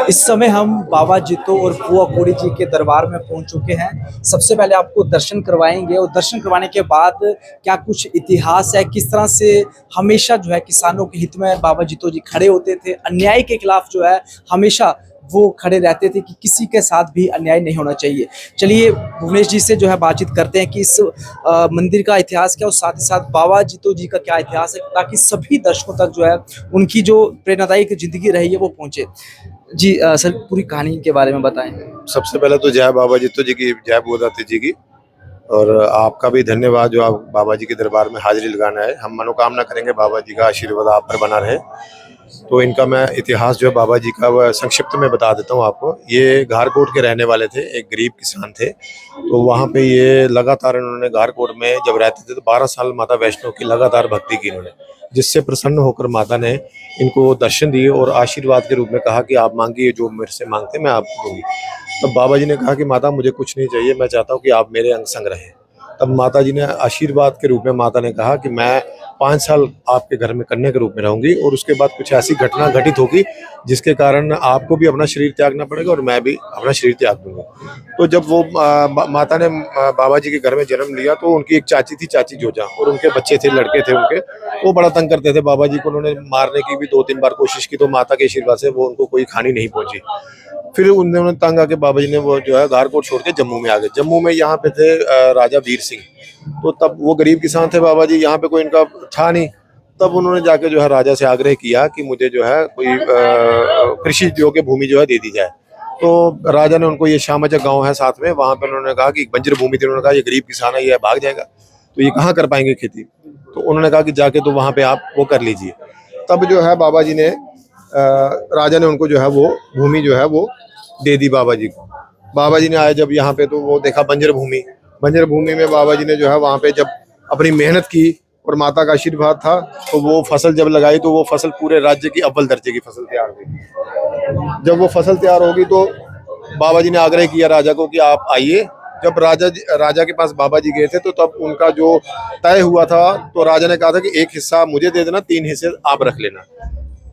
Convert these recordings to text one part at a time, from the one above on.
इस समय हम बाबा जित्तो और बुआ कौड़ी जी के दरबार में पहुंच चुके हैं। सबसे पहले आपको दर्शन करवाएंगे और दर्शन करवाने के बाद क्या कुछ इतिहास है, किस तरह से हमेशा जो है किसानों के हित में बाबा जित्तो जी खड़े होते थे, अन्याय के खिलाफ जो है हमेशा वो खड़े रहते थे कि किसी के साथ भी अन्याय नहीं होना चाहिए। चलिए भुवनेश जी से जो है बातचीत करते हैं कि इस मंदिर का इतिहास क्या और साथ ही साथ बाबा जित्तो जी का क्या इतिहास है, ताकि सभी दर्शकों तक जो है उनकी जो प्रेरणादायक जिंदगी रही है वो पहुंचे। जी सर, पूरी कहानी के बारे में बताएं। सबसे पहले तो जय बाबा जित्तो जी की, जय बुआदाती जी की। और आपका भी धन्यवाद जो आप बाबा जी के दरबार में हाजिरी लगाना है। हम मनोकामना करेंगे बाबा जी का आशीर्वाद आप पर बना रहे। तो इनका मैं इतिहास जो है बाबा जी का वह संक्षिप्त में बता देता हूँ आपको। ये घारकोट के रहने वाले थे, एक गरीब किसान थे। तो वहाँ पे ये लगातार इन्होंने घारकोट में जब रहते थे तो 12 साल माता वैष्णो की लगातार भक्ति की इन्होंने, जिससे प्रसन्न होकर माता ने इनको दर्शन दिए और आशीर्वाद के रूप में कहा कि आप मांगिए, जो मेरे से मांगते मैं आपको दूंगी। तब बाबा जी ने कहा कि माता मुझे कुछ नहीं चाहिए, मैं चाहता हूँ कि आप मेरे अंग संग रहें। तब माता जी ने आशीर्वाद के रूप में माता ने कहा कि मैं 5 साल आपके घर में कन्या के रूप में रहूंगी और उसके बाद कुछ ऐसी घटना घटित होगी जिसके कारण आपको भी अपना शरीर त्यागना पड़ेगा और मैं भी अपना शरीर त्याग दूंगा। तो जब वो माता ने बाबा जी के घर में जन्म लिया तो उनकी एक चाची थी, चाची जोजा, और उनके बच्चे थे, लड़के थे उनके। वो बड़ा तंग करते थे बाबा जी को। उन्होंने मारने की भी 2-3 बार कोशिश की तो माता के आशीर्वाद से वो उनको कोई हानि नहीं पहुंची। फिर उन्होंने तंग आके बाबा जी ने वो जो है घारकोट छोड़ के जम्मू में आ गए। जम्मू में यहाँ पे थे राजा वीर सिंह। तो तब वो गरीब किसान थे बाबा जी, यहाँ पे कोई इनका था नहीं। तब उन्होंने जाके जो है राजा से आग्रह किया कि मुझे जो है कोई कृषि योग्य भूमि जो है दे दी जाए। तो राजा ने उनको, ये शामजा गांव है साथ में, वहां पर उन्होंने कहा कि बंजर भूमि थी। उन्होंने कहा ये गरीब किसान है, ये भाग जाएगा तो ये कहाँ कर पाएंगे खेती। तो उन्होंने कहा कि जाके तो वहां पे आप वो कर लीजिए। तब जो है बाबा जी ने राजा ने उनको जो है वो भूमि जो है वो दे दी बाबा जी को। बाबा जी ने आए जब यहाँ पे तो वो देखा बंजर भूमि। बंजर भूमि में बाबा जी ने जो है वहाँ पे जब अपनी मेहनत की और माता का आशीर्वाद था तो वो फसल जब लगाई तो वो फसल पूरे राज्य की अव्वल दर्जे की फसल तैयार हुई। जब वो फसल तैयार होगी तो बाबा जी ने आग्रह किया राजा को कि आप आइए। जब राजा के पास बाबा जी गए थे तो तब उनका जो तय हुआ था तो राजा ने कहा था कि एक हिस्सा मुझे दे देना, 3 हिस्से आप रख लेना।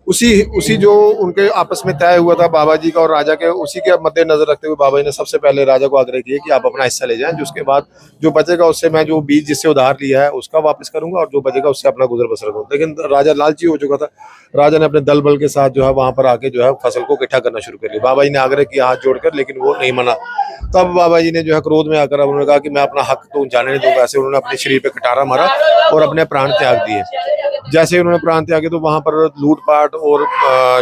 उसी उसी जो उनके आपस में तय हुआ था बाबा जी का और राजा के, उसी के मद्देनजर रखते हुए बाबा जी ने सबसे पहले राजा को आग्रह किया कि आप अपना हिस्सा ले जाएं, जिसके बाद जो बचेगा उससे मैं जो बीज जिससे उधार लिया है उसका वापस करूंगा और जो बचेगा उससे अपना गुजर बसर करूंगा। लेकिन राजा लालची हो चुका था। राजा ने अपने दल बल के साथ जो है वहां पर आके जो है फसल को इकट्ठा करना शुरू कर लिया। बाबा जी ने आग्रह किया हाथ जोड़कर, लेकिन वो नहीं माना। तब बाबा जी ने जो है क्रोध में आकर उन्होंने कहा कि मैं अपना हक तो जाने नहीं दूंगा। ऐसे उन्होंने अपने शरीर पे कटारा मारा और अपने प्राण त्याग दिए। जैसे उन्होंने प्राण त्यागे तो वहां पर लूटपाट और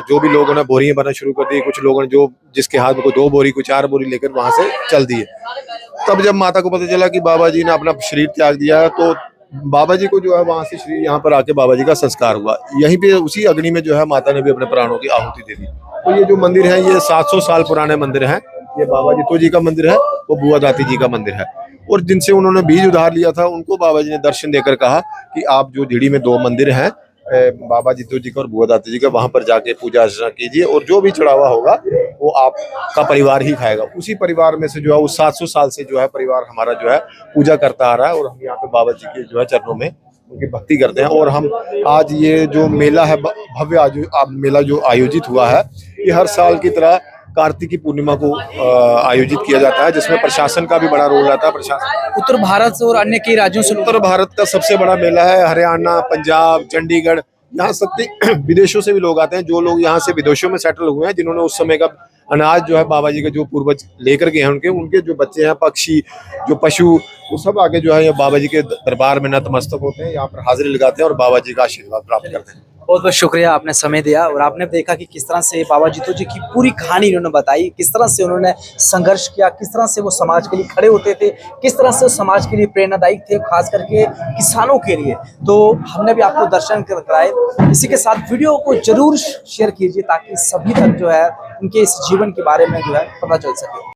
जो भी लोगों ने बोरियां भरना शुरू कर दी। कुछ लोगों ने जो जिसके हाथ में कोई 2 बोरी कोई 4 बोरी लेकर वहां से चल दिए। तब जब माता को पता चला कि बाबा जी ने अपना शरीर त्याग दिया है तो बाबा जी को जो है वहां से शरीर यहाँ पर आके बाबा जी का संस्कार हुआ। यहीं पे उसी अग्नि में जो है माता ने भी अपने प्राणों की आहुति दे दी। तो ये जो मंदिर है ये 700 साल पुराने मंदिर है। ये बाबा जित्तो जी का मंदिर है, वो बुआ दाती जी का मंदिर है। और जिनसे उन्होंने बीज उधार लिया था उनको बाबा जी ने दर्शन देकर कहा कि आप जो झिड़ी में 2 मंदिर हैं, बाबा जित्तो जी का और बुआ दाती जी का, वहां पर जाके पूजा अर्चना कीजिए और जो भी चढ़ावा होगा वो आपका परिवार ही खाएगा। उसी परिवार में से जो है वो 700 साल से जो है परिवार हमारा जो है पूजा करता आ रहा है और हम यहाँ पे बाबा जी के जो है चरणों में उनकी भक्ति करते हैं। और हम आज ये जो मेला है, भव्य मेला जो आयोजित हुआ है, ये हर साल की तरह कार्तिकी पूर्णिमा को आयोजित किया जाता है, जिसमें प्रशासन का भी बड़ा रोल रहता है। प्रशासन उत्तर भारत से और अन्य कई राज्यों से, उत्तर भारत का सबसे बड़ा मेला है। हरियाणा, पंजाब, चंडीगढ़, यहाँ सब विदेशों से भी लोग आते हैं। जो लोग यहाँ से विदेशों में सेटल हुए हैं, जिन्होंने उस समय का अनाज जो है बाबा जी के जो पूर्वज लेकर गए हैं, उनके जो बच्चे हैं, पक्षी, जो पशु, वो सब आगे जो है बाबा जी के दरबार में नतमस्तक होते हैं, यहाँ पर हाजिरी लगाते हैं और बाबा जी का आशीर्वाद प्राप्त करते हैं। बहुत बहुत शुक्रिया, आपने समय दिया और आपने देखा कि किस तरह से बाबा जित्तो जी की पूरी कहानी इन्होंने बताई, किस तरह से उन्होंने संघर्ष किया, किस तरह से वो समाज के लिए खड़े होते थे, किस तरह से समाज के लिए प्रेरणादायी थे, खास करके किसानों के लिए। तो हमने भी आपको दर्शन कराए। इसी के साथ वीडियो को जरूर शेयर कीजिए ताकि सभी तक जो है उनके इस जीवन के बारे में जो है पता चल सके।